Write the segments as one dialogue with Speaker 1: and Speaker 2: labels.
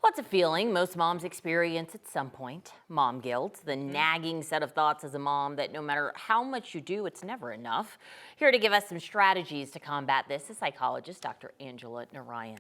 Speaker 1: Well, it's a feeling most moms experience at some point. Mom guilt, the nagging set of thoughts as a mom that no matter how much you do, it's never enough. Here to give us some strategies to combat this is psychologist Dr. Angela Narayan.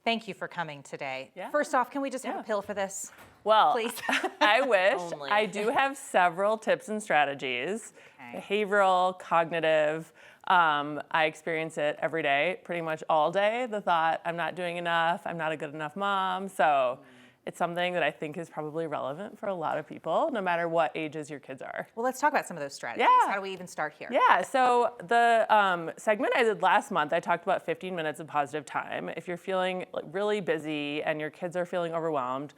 Speaker 2: Thank you for coming today.
Speaker 3: Yeah.
Speaker 2: First off, can we just have a pill for this?
Speaker 3: Well,
Speaker 2: Please.
Speaker 3: I wish.
Speaker 1: Only.
Speaker 3: I do have several tips and strategies, behavioral, cognitive. I experience it every day, pretty much all day, the thought, I'm not doing enough, I'm not a good enough mom. So it's something that I think is probably relevant for a lot of people, no matter what ages your kids are.
Speaker 2: Well, let's talk about some of those strategies.
Speaker 3: Yeah.
Speaker 2: How do we even start here?
Speaker 3: Yeah, so the segment I did last month, I talked about 15 minutes of positive time. If you're feeling really busy and your kids are feeling overwhelmed,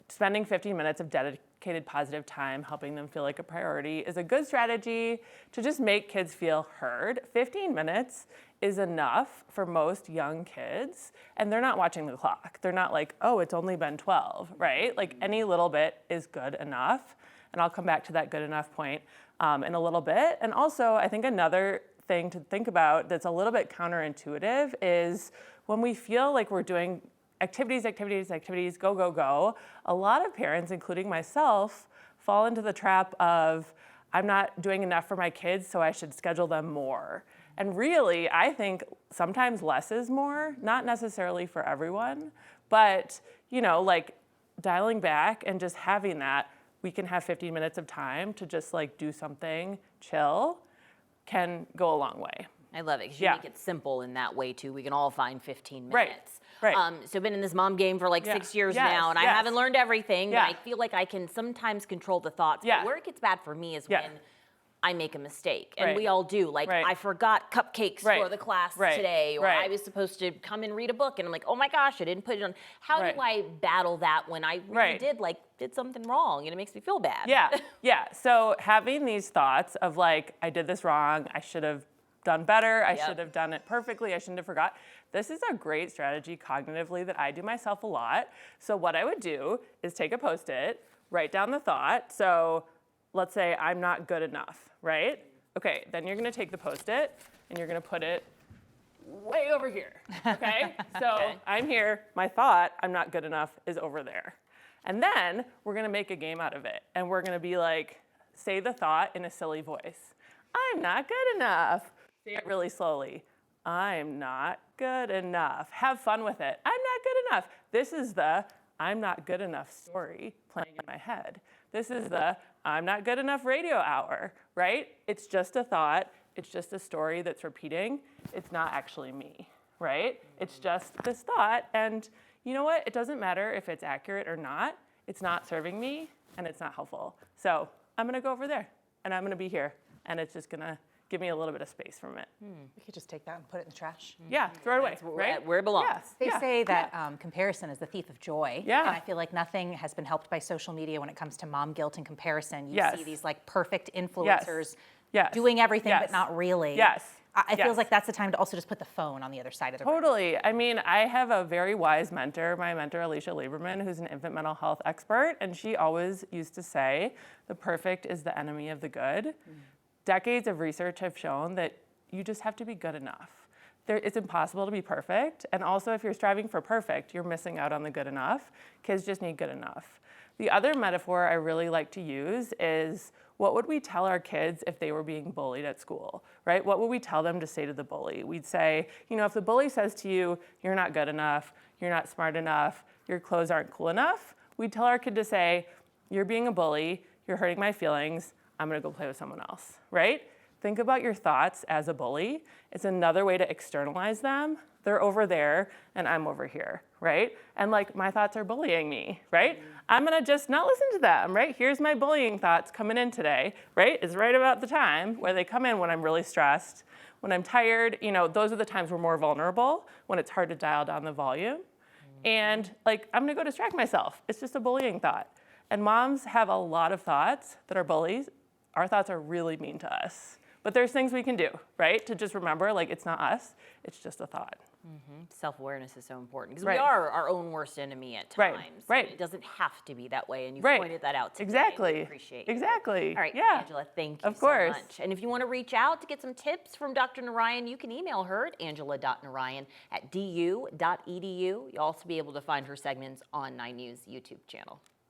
Speaker 3: spending 15 minutes of dedicated positive time, helping them feel like a priority, is a good strategy to just make kids feel heard. 15 minutes is enough for most young kids, and they're not watching the clock. They're not like, oh, it's only been 12, right? Like any little bit is good enough, and I'll come back to that good enough point in a little bit. And also, I think another thing to think about that's a little bit counterintuitive is when we feel like we're doing activities, go, go, go. A lot of parents, including myself, fall into the trap of, I'm not doing enough for my kids, so I should schedule them more. And really, I think sometimes less is more, not necessarily for everyone, but like dialing back and just having that, we can have 15 minutes of time to just like do something, chill, can go a long way.
Speaker 1: I love it because you make it simple in that way too. We can all find 15
Speaker 3: Right.
Speaker 1: minutes.
Speaker 3: Right.
Speaker 1: So I've been in this mom game for like 6 years
Speaker 3: Yes.
Speaker 1: now, and I
Speaker 3: Yes.
Speaker 1: haven't learned everything,
Speaker 3: Yeah.
Speaker 1: but I feel like I can sometimes control the thoughts.
Speaker 3: Yeah.
Speaker 1: But where it gets bad for me is
Speaker 3: Yeah.
Speaker 1: when I make a mistake, and
Speaker 3: Right.
Speaker 1: we all do. Like
Speaker 3: Right.
Speaker 1: I forgot cupcakes
Speaker 3: Right.
Speaker 1: for the class
Speaker 3: Right.
Speaker 1: today, or
Speaker 3: Right.
Speaker 1: I was supposed to come and read a book, and I'm like, oh my gosh, I didn't put it on. How
Speaker 3: Right.
Speaker 1: do I battle that when I really
Speaker 3: Right.
Speaker 1: did something wrong, and it makes me feel bad?
Speaker 3: Yeah, yeah. So having these thoughts of like, I did this wrong, I should have done better, I should have done it perfectly, I shouldn't have forgot. This is a great strategy cognitively that I do myself a lot. So what I would do is take a Post-it, write down the thought. So let's say I'm not good enough, right? Okay, then you're gonna take the Post-it and you're gonna put it way over here, okay? So I'm here, my thought, I'm not good enough, is over there. And then we're gonna make a game out of it. And we're gonna be like, say the thought in a silly voice. I'm not good enough. Say it really slowly. I'm not good enough. Have fun with it. I'm not good enough. This is the I'm not good enough story playing in my head. This is the I'm not good enough radio hour, right? It's just a thought. It's just a story that's repeating. It's not actually me, right? It's just this thought. And you know what? It doesn't matter if it's accurate or not. It's not serving me and it's not helpful. So I'm gonna go over there and I'm gonna be here. And it's just gonna give me a little bit of space from it.
Speaker 2: We could just take that and put it in the trash.
Speaker 3: Yeah, throw it away,
Speaker 1: That's
Speaker 3: right?
Speaker 1: where it belongs.
Speaker 2: They say that comparison is the thief of joy.
Speaker 3: Yeah.
Speaker 2: And I feel like nothing has been helped by social media when it comes to mom guilt and comparison. You
Speaker 3: Yes.
Speaker 2: see these like perfect influencers
Speaker 3: Yes.
Speaker 2: doing everything,
Speaker 3: Yes.
Speaker 2: but not really.
Speaker 3: Yes.
Speaker 2: It
Speaker 3: Yes.
Speaker 2: feels like that's the time to also just put the phone on the other side of the room.
Speaker 3: Totally. I mean, I have a very wise mentor, my mentor, Alicia Lieberman, who's an infant mental health expert, and she always used to say, the perfect is the enemy of the good. Decades of research have shown that you just have to be good enough. It's impossible to be perfect, and also if you're striving for perfect, you're missing out on the good enough. Kids just need good enough. The other metaphor I really like to use is, what would we tell our kids if they were being bullied at school, right? What would we tell them to say to the bully? We'd say, if the bully says to you, you're not good enough, you're not smart enough, your clothes aren't cool enough, we'd tell our kid to say, you're being a bully, you're hurting my feelings, I'm gonna go play with someone else, right? Think about your thoughts as a bully. It's another way to externalize them. They're over there and I'm over here, right? And like my thoughts are bullying me, right? I'm gonna just not listen to them, right? Here's my bullying thoughts coming in today, right? It's right about the time where they come in when I'm really stressed, when I'm tired. Those are the times we're more vulnerable, when it's hard to dial down the volume. And like, I'm gonna go distract myself. It's just a bullying thought. And moms have a lot of thoughts that are bullies. Our thoughts are really mean to us. But there's things we can do, right? To just remember, like, it's not us, it's just a thought.
Speaker 1: Self-awareness is so important because
Speaker 3: Right.
Speaker 1: we are our own worst enemy at
Speaker 3: Right,
Speaker 1: times.
Speaker 3: right.
Speaker 1: It doesn't have to be that way, and you've
Speaker 3: Right.
Speaker 1: pointed that out today.
Speaker 3: Exactly.
Speaker 1: We appreciate you.
Speaker 3: Exactly.
Speaker 1: All right,
Speaker 3: Yeah.
Speaker 1: Angela, thank you
Speaker 3: Of course.
Speaker 1: so much. And if you want to reach out to get some tips from Dr. Narayan, you can email her at angela.narayan@du.edu. You'll also be able to find her segments on 9 News YouTube channel.